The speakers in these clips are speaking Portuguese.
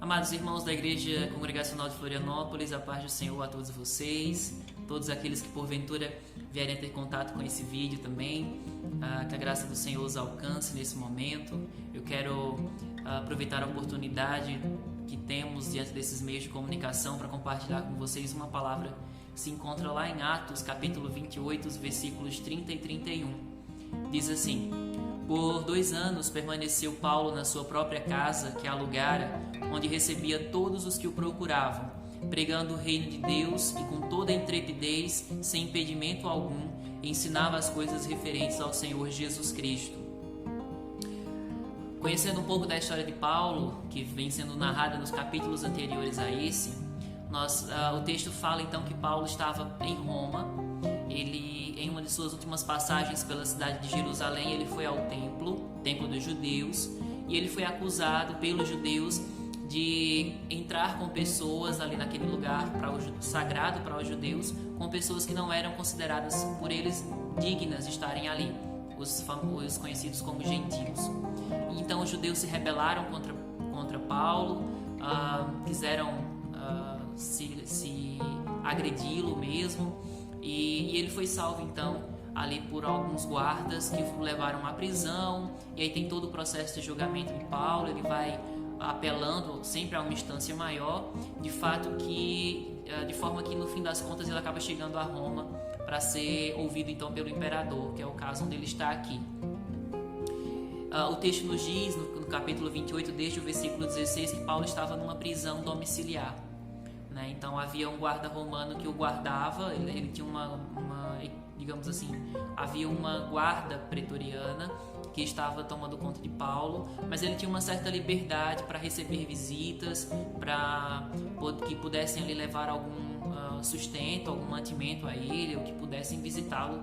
Amados irmãos da Igreja Congregacional de Florianópolis, a paz do Senhor a todos vocês, todos aqueles que porventura vierem ter contato com esse vídeo também, que a graça do Senhor os alcance nesse momento. Eu quero aproveitar a oportunidade que temos diante desses meios de comunicação para compartilhar com vocês uma palavra que se encontra lá em Atos, capítulo 28, os versículos 30 e 31. Diz assim: Por 2 anos permaneceu Paulo na sua própria casa, que alugara, onde recebia todos os que o procuravam, pregando o reino de Deus e com toda a intrepidez, sem impedimento algum, ensinava as coisas referentes ao Senhor Jesus Cristo. Conhecendo um pouco da história de Paulo, que vem sendo narrada nos capítulos anteriores a esse, o texto fala então que Paulo estava em Roma. Ele, em uma de suas últimas passagens pela cidade de Jerusalém, ele foi ao templo dos judeus, e ele foi acusado pelos judeus de entrar com pessoas ali naquele lugar sagrado para os judeus, com pessoas que não eram consideradas por eles dignas de estarem ali, os conhecidos como gentios. E então os judeus se rebelaram contra Paulo, quiseram se agredi-lo mesmo, e ele foi salvo então ali por alguns guardas que o levaram à prisão. E aí tem todo o processo de julgamento de Paulo. Ele vai apelando sempre a uma instância maior, de forma que no fim das contas ele acaba chegando a Roma para ser ouvido então pelo imperador, que é o caso onde ele está aqui. O texto nos diz, no capítulo 28, desde o versículo 16, que Paulo estava numa prisão domiciliar, né? Então havia um guarda romano que o guardava. Ele tinha digamos assim, havia uma guarda pretoriana que estava tomando conta de Paulo, mas ele tinha uma certa liberdade para receber visitas, para que pudessem ali levar algum sustento, algum mantimento a ele, ou que pudessem visitá-lo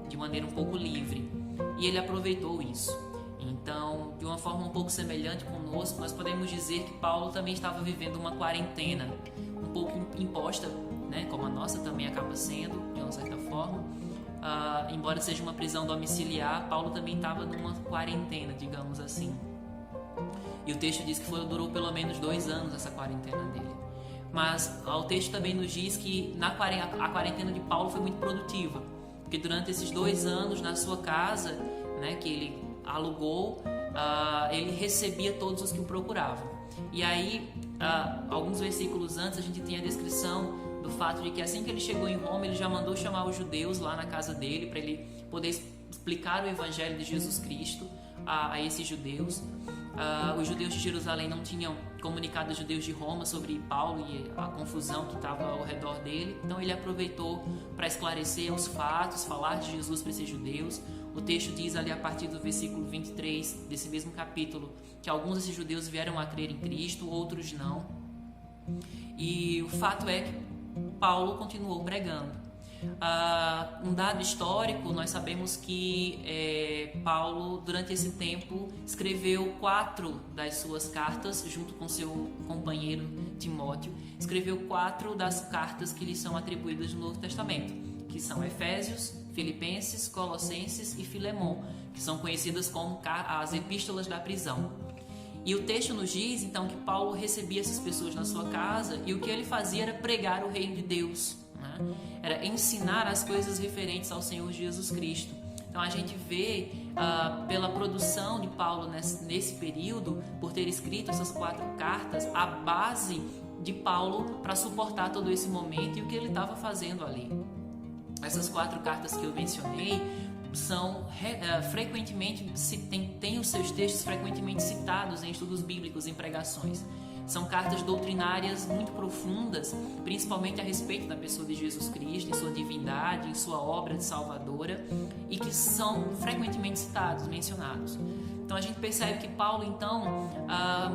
de maneira um pouco livre. E ele aproveitou isso. Então, de uma forma um pouco semelhante conosco, nós podemos dizer que Paulo também estava vivendo uma quarentena, um pouco imposta, né, como a nossa também acaba sendo, de uma certa forma. Embora seja uma prisão domiciliar, Paulo também estava numa quarentena, digamos assim. E o texto diz que durou pelo menos 2 anos essa quarentena dele. Mas o texto também nos diz que a quarentena de Paulo foi muito produtiva, porque durante esses 2 anos na sua casa, né, que ele alugou, ele recebia todos os que o procuravam. E aí, alguns versículos antes, a gente tem a descrição do fato de que assim que ele chegou em Roma, ele já mandou chamar os judeus lá na casa dele para ele poder explicar o evangelho de Jesus Cristo a esses judeus. Os judeus de Jerusalém não tinham comunicado aos judeus de Roma sobre Paulo e a confusão que estava ao redor dele, então ele aproveitou para esclarecer os fatos, falar de Jesus para esses judeus. O texto diz ali a partir do versículo 23 desse mesmo capítulo que alguns desses judeus vieram a crer em Cristo, outros não. E o fato é que Paulo continuou pregando. Um dado histórico, nós sabemos que Paulo, durante esse tempo, escreveu 4 das suas cartas, junto com seu companheiro Timóteo. Escreveu 4 das cartas que lhe são atribuídas no Novo Testamento, que são Efésios, Filipenses, Colossenses e Filemon, que são conhecidas como as epístolas da prisão. E o texto nos diz então que Paulo recebia essas pessoas na sua casa, e o que ele fazia era pregar o reino de Deus, né? Era ensinar as coisas referentes ao Senhor Jesus Cristo. Então a gente vê pela produção de Paulo nesse período, por ter escrito essas 4 cartas, a base de Paulo para suportar todo esse momento e o que ele estava fazendo ali. Essas 4 cartas que eu mencionei são frequentemente têm os seus textos frequentemente citados em estudos bíblicos, em pregações. São cartas doutrinárias muito profundas, principalmente a respeito da pessoa de Jesus Cristo, em sua divindade, em sua obra de salvadora, e que são frequentemente citados, mencionados. Então a gente percebe que Paulo então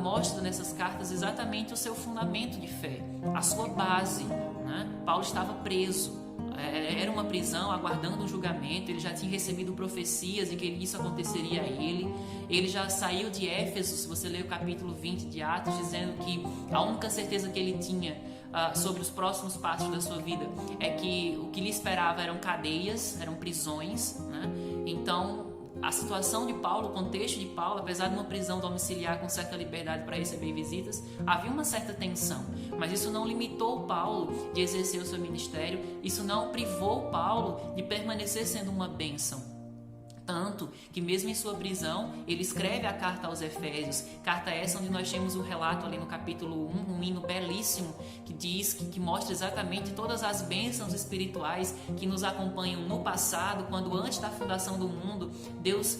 mostra nessas cartas exatamente o seu fundamento de fé, a sua base, né? Paulo estava preso. Era uma prisão aguardando um julgamento. Ele já tinha recebido profecias de que isso aconteceria a ele. Ele já saiu de Éfeso, se você ler o capítulo 20 de Atos, dizendo que a única certeza que ele tinha sobre os próximos passos da sua vida é que o que lhe esperava eram cadeias, eram prisões, né? Então a situação de Paulo, o contexto de Paulo, apesar de uma prisão domiciliar com certa liberdade para receber visitas, havia uma certa tensão, mas isso não limitou Paulo de exercer o seu ministério, isso não privou Paulo de permanecer sendo uma bênção. Tanto que mesmo em sua prisão, ele escreve a carta aos Efésios, carta essa onde nós temos o relato ali no capítulo 1, um hino belíssimo que diz, que mostra exatamente todas as bênçãos espirituais que nos acompanham no passado, quando antes da fundação do mundo, Deus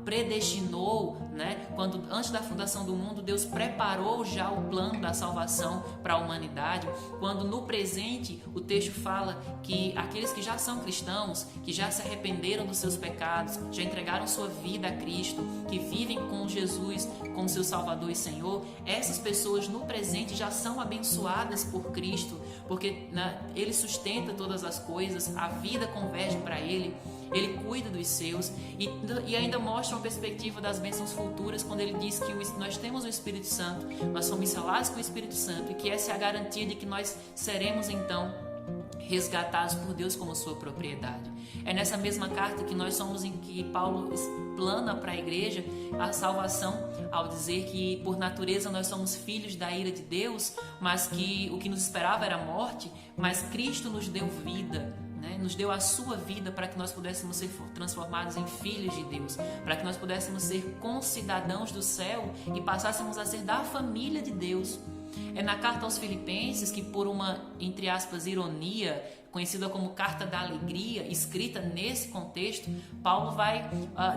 predestinou, né? Quando antes da fundação do mundo, Deus preparou já o plano da salvação para a humanidade. Quando no presente o texto fala que aqueles que já são cristãos, que já se arrependeram dos seus pecados, já entregaram sua vida a Cristo, que vivem com Jesus como seu Salvador e Senhor, essas pessoas no presente já são abençoadas por Cristo, porque Ele sustenta todas as coisas, a vida converge para Ele. Ele cuida dos seus e ainda mostra uma perspectiva das bênçãos futuras quando ele diz que nós temos o Espírito Santo, nós somos selados com o Espírito Santo e que essa é a garantia de que nós seremos então resgatados por Deus como sua propriedade. É nessa mesma carta que nós somos em que Paulo explana para a igreja a salvação ao dizer que por natureza nós somos filhos da ira de Deus, mas que o que nos esperava era a morte, mas Cristo nos deu vida, nos deu a sua vida para que nós pudéssemos ser transformados em filhos de Deus, para que nós pudéssemos ser concidadãos do céu e passássemos a ser da família de Deus. É na carta aos Filipenses que, por uma, entre aspas, ironia, conhecida como Carta da Alegria, escrita nesse contexto, Paulo vai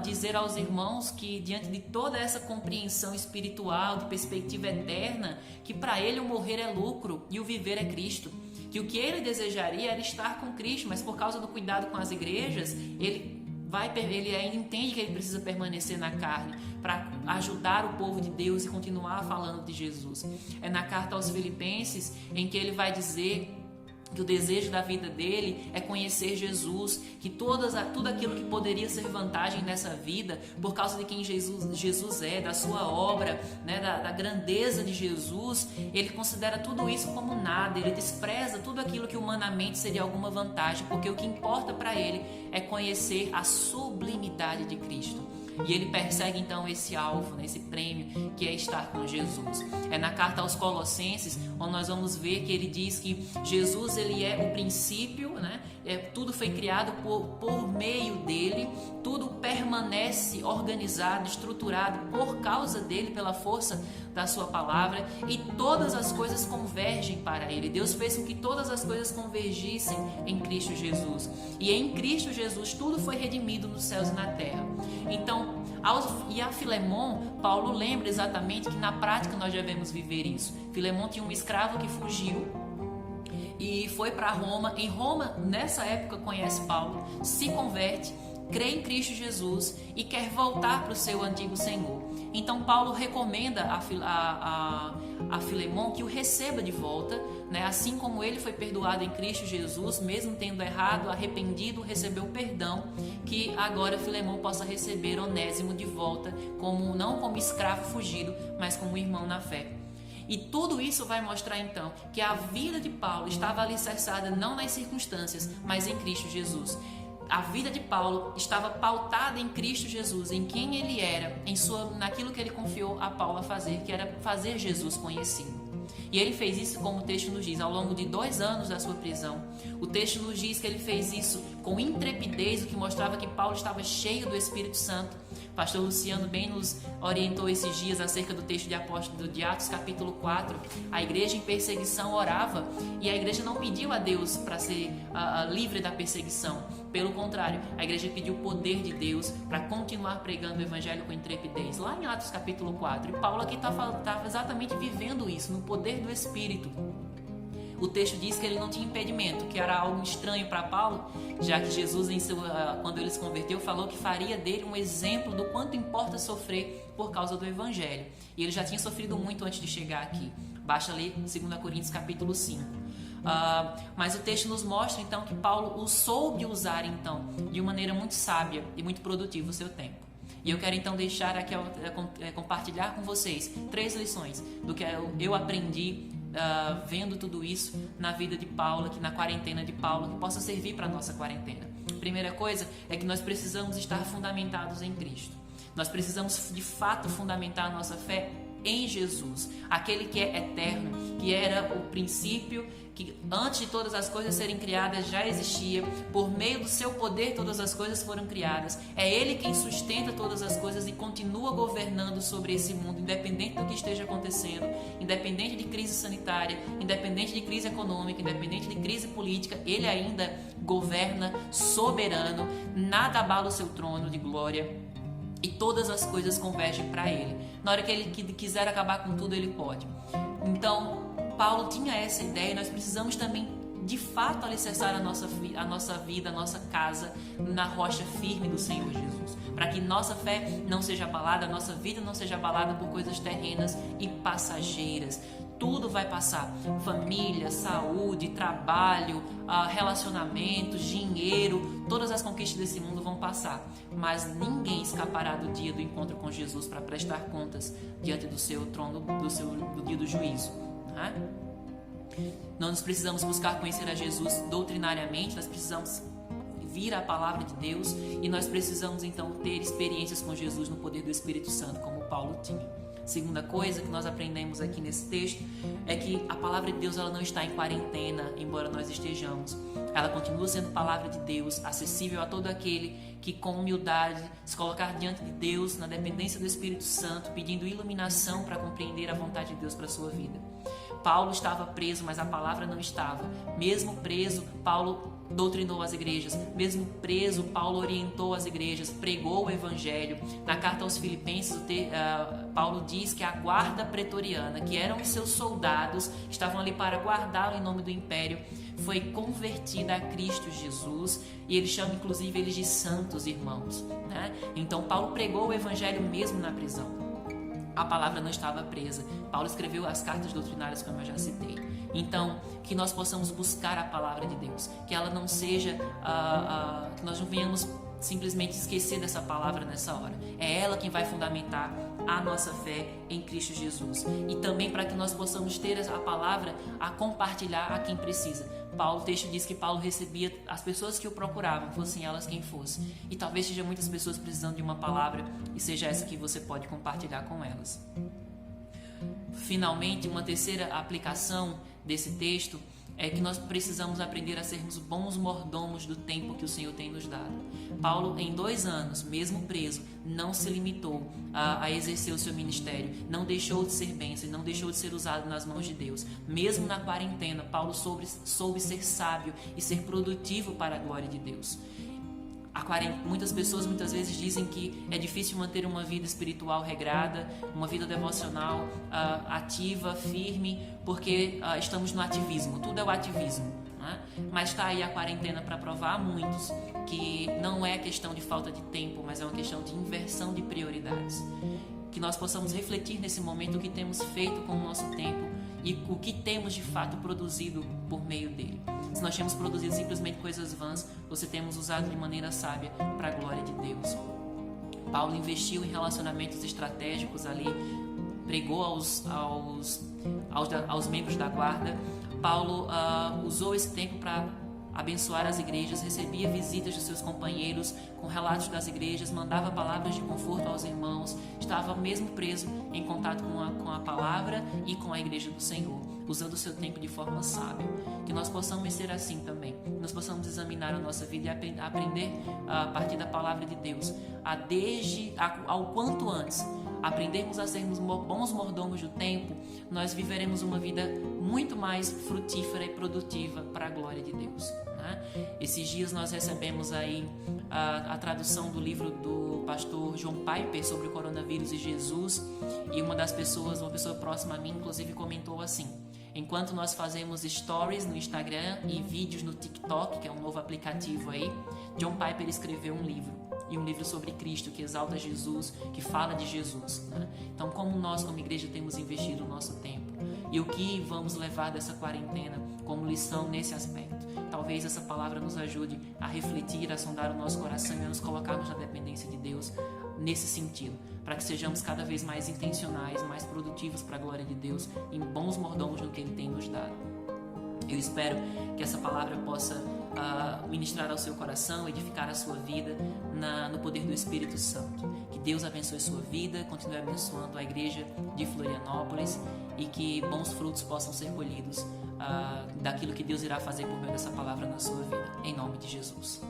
dizer aos irmãos que, diante de toda essa compreensão espiritual, de perspectiva eterna, que para ele o morrer é lucro e o viver é Cristo. Que o que ele desejaria era estar com Cristo, mas por causa do cuidado com as igrejas, ele ainda entende que ele precisa permanecer na carne para ajudar o povo de Deus e continuar falando de Jesus. É na carta aos Filipenses em que ele vai dizer que o desejo da vida dele é conhecer Jesus, que tudo aquilo que poderia ser vantagem nessa vida, por causa de quem Jesus é, da sua obra, da grandeza de Jesus, ele considera tudo isso como nada, ele despreza tudo aquilo que humanamente seria alguma vantagem, porque o que importa para ele é conhecer a sublimidade de Cristo. E ele persegue então esse alvo, esse prêmio que é estar com Jesus. É na carta aos Colossenses onde nós vamos ver que ele diz que Jesus ele é o princípio, tudo foi criado por meio dele, tudo permanece organizado, estruturado por causa dele, pela força da sua palavra, e todas as coisas convergem para ele. Deus fez com que todas as coisas convergissem em Cristo Jesus, e em Cristo Jesus tudo foi redimido nos céus e na terra. Então, a Filemon, Paulo lembra exatamente que na prática nós devemos viver isso. Filemon tinha um escravo que fugiu e foi para Roma. Em Roma, nessa época, conhece Paulo, se converte, crê em Cristo Jesus e quer voltar para o seu antigo senhor. Então Paulo recomenda a Filemon que o receba de volta, assim como ele foi perdoado em Cristo Jesus, mesmo tendo errado, arrependido, recebeu perdão, que agora Filemon possa receber Onésimo de volta, não como escravo fugido, mas como irmão na fé. E tudo isso vai mostrar então que a vida de Paulo estava alicerçada não nas circunstâncias, mas em Cristo Jesus. A vida de Paulo estava pautada em Cristo Jesus, em quem ele era, naquilo que ele confiou a Paulo a fazer, que era fazer Jesus conhecido. E ele fez isso, como o texto nos diz, ao longo de 2 anos da sua prisão. O texto nos diz que ele fez isso com intrepidez, o que mostrava que Paulo estava cheio do Espírito Santo. Pastor Luciano bem nos orientou esses dias acerca do texto de Atos capítulo 4. A igreja em perseguição orava e a igreja não pediu a Deus para ser livre da perseguição. Pelo contrário, a igreja pediu o poder de Deus para continuar pregando o evangelho com intrepidez. Lá em Atos capítulo 4. E Paulo aqui estava exatamente vivendo isso, no poder do Espírito. O texto diz que ele não tinha impedimento, que era algo estranho para Paulo, já que Jesus, quando ele se converteu, falou que faria dele um exemplo do quanto importa sofrer por causa do Evangelho. E ele já tinha sofrido muito antes de chegar aqui. Basta ler 2 Coríntios capítulo 5. Mas o texto nos mostra então que Paulo o soube usar então de uma maneira muito sábia e muito produtiva o seu tempo. E eu quero então deixar aqui, compartilhar com vocês 3 lições do que eu aprendi vendo tudo isso na vida de Paulo, aqui na quarentena de Paulo, que possa servir para a nossa quarentena. primeira coisa é que nós precisamos estar fundamentados em Cristo. Nós precisamos de fato fundamentar a nossa fé em Jesus, aquele que é eterno, que era o princípio, que antes de todas as coisas serem criadas já existia, por meio do seu poder todas as coisas foram criadas. É Ele quem sustenta todas as coisas e continua governando sobre esse mundo, independente do que esteja acontecendo, independente de crise sanitária, independente de crise econômica, independente de crise política, Ele ainda governa soberano, nada abala o seu trono de glória. E todas as coisas convergem para Ele. Na hora que Ele quiser acabar com tudo, Ele pode. Então, Paulo tinha essa ideia e nós precisamos também, de fato, alicerçar a nossa vida, a nossa casa na rocha firme do Senhor Jesus. Para que nossa fé não seja abalada, a nossa vida não seja abalada por coisas terrenas e passageiras. Tudo vai passar, família, saúde, trabalho, relacionamentos, dinheiro, todas as conquistas desse mundo vão passar, mas ninguém escapará do dia do encontro com Jesus para prestar contas diante do seu trono, do dia do juízo, né? Nós precisamos buscar conhecer a Jesus doutrinariamente, nós precisamos vir à palavra de Deus e nós precisamos então ter experiências com Jesus no poder do Espírito Santo, como Paulo tinha. Segunda coisa que nós aprendemos aqui nesse texto é que a palavra de Deus ela não está em quarentena, embora nós estejamos. Ela continua sendo palavra de Deus, acessível a todo aquele que com humildade se colocar diante de Deus, na dependência do Espírito Santo, pedindo iluminação para compreender a vontade de Deus para a sua vida. Paulo estava preso, mas a palavra não estava. Mesmo preso, Paulo doutrinou as igrejas. Mesmo preso, Paulo orientou as igrejas, pregou o evangelho. Na carta aos Filipenses, Paulo diz que a guarda pretoriana, que eram os seus soldados, que estavam ali para guardá-lo em nome do império, foi convertida a Cristo Jesus, e ele chama inclusive eles de santos irmãos, né? Então Paulo pregou o evangelho mesmo na prisão. A palavra não estava presa. Paulo escreveu as cartas doutrinárias, como eu já citei. Então, que nós possamos buscar a palavra de Deus, que ela não seja, que nós não venhamos simplesmente esquecer dessa palavra nessa hora. É ela quem vai fundamentar a nossa fé em Cristo Jesus. E também para que nós possamos ter a palavra a compartilhar a quem precisa. O texto diz que Paulo recebia as pessoas que o procuravam, fossem elas quem fosse. E talvez seja muitas pessoas precisando de uma palavra e seja essa que você pode compartilhar com elas. Finalmente, uma terceira aplicação desse texto é que nós precisamos aprender a sermos bons mordomos do tempo que o Senhor tem nos dado. Paulo, em 2 anos, mesmo preso, não se limitou a exercer o seu ministério, não deixou de ser bênção, não deixou de ser usado nas mãos de Deus. Mesmo na quarentena, Paulo soube ser sábio e ser produtivo para a glória de Deus. Muitas pessoas muitas vezes dizem que é difícil manter uma vida espiritual regrada, uma vida devocional ativa, firme, porque estamos no ativismo, tudo é o ativismo, né? Mas está aí a quarentena para provar a muitos que não é questão de falta de tempo, mas é uma questão de inversão de prioridades. Que nós possamos refletir nesse momento o que temos feito com o nosso tempo e o que temos de fato produzido por meio dele. Se nós temos produzido simplesmente coisas vãs, ou se temos usado de maneira sábia para a glória de Deus. Paulo investiu em relacionamentos estratégicos ali, pregou aos membros da guarda. Paulo usou esse tempo para abençoar as igrejas, recebia visitas dos seus companheiros com relatos das igrejas, mandava palavras de conforto aos irmãos, estava mesmo preso em contato com a palavra e com a igreja do Senhor, usando o seu tempo de forma sábia. Que nós possamos ser assim também, nós possamos examinar a nossa vida e aprender a partir da palavra de Deus, ao quanto antes aprendermos a sermos bons mordomos do tempo, nós viveremos uma vida muito mais frutífera e produtiva para a glória de Deus, né? Esses dias nós recebemos aí a tradução do livro do pastor John Piper sobre o coronavírus e Jesus, e uma pessoa próxima a mim, inclusive, comentou assim: enquanto nós fazemos stories no Instagram e vídeos no TikTok, que é um novo aplicativo aí, John Piper escreveu um livro. E um livro sobre Cristo, que exalta Jesus, que fala de Jesus, né? Então, como nós, como igreja, temos investido o nosso tempo? E o que vamos levar dessa quarentena como lição nesse aspecto? Talvez essa palavra nos ajude a refletir, a sondar o nosso coração e a nos colocarmos na dependência de Deus nesse sentido, para que sejamos cada vez mais intencionais, mais produtivos para a glória de Deus, em bons mordomos no que Ele tem nos dado. Eu espero que essa palavra possa ministrar ao seu coração, edificar a sua vida no poder do Espírito Santo. Que Deus abençoe sua vida, continue abençoando a igreja de Florianópolis e que bons frutos possam ser colhidos daquilo que Deus irá fazer por meio dessa palavra na sua vida. Em nome de Jesus.